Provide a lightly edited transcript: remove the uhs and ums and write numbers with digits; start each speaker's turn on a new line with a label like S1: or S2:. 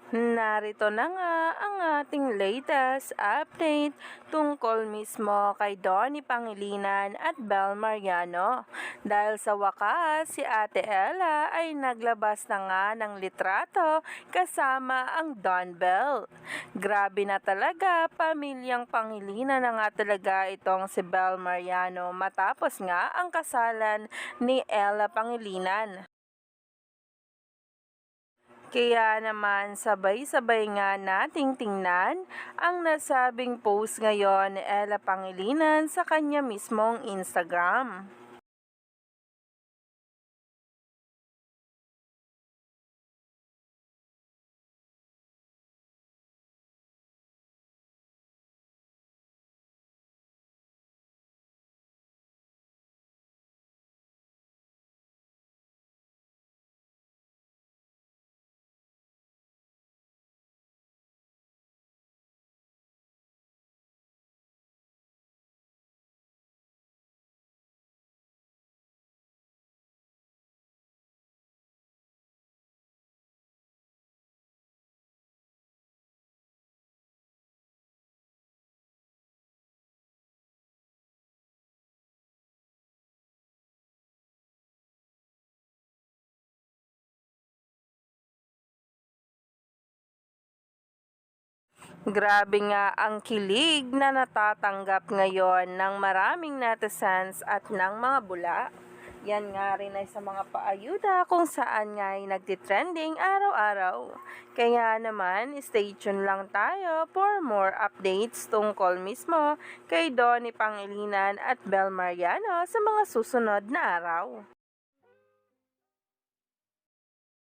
S1: Narito na nga ang ating latest update tungkol mismo kay Donnie Pangilinan at Bel Mariano. Dahil sa wakas, si Ate Ella ay naglabas na nga ng litrato kasama ang Don Bel. Grabe na talaga, pamilyang Pangilinan na nga talaga itong si Bel Mariano matapos nga ang kasalan ni Ella Pangilinan. Kaya naman sabay-sabay nga nating tingnan ang nasabing post ngayon ni Ella Pangilinan sa kanya mismong Instagram. Grabe nga ang kilig na natatanggap ngayon ng maraming netizens at ng mga bula. Yan nga rin ay sa mga paayuda kung saan nga ay nagtitrending araw-araw. Kaya naman, stay tuned lang tayo for more updates tungkol mismo kay Donnie Pangilinan at Bel Mariano sa mga susunod na araw.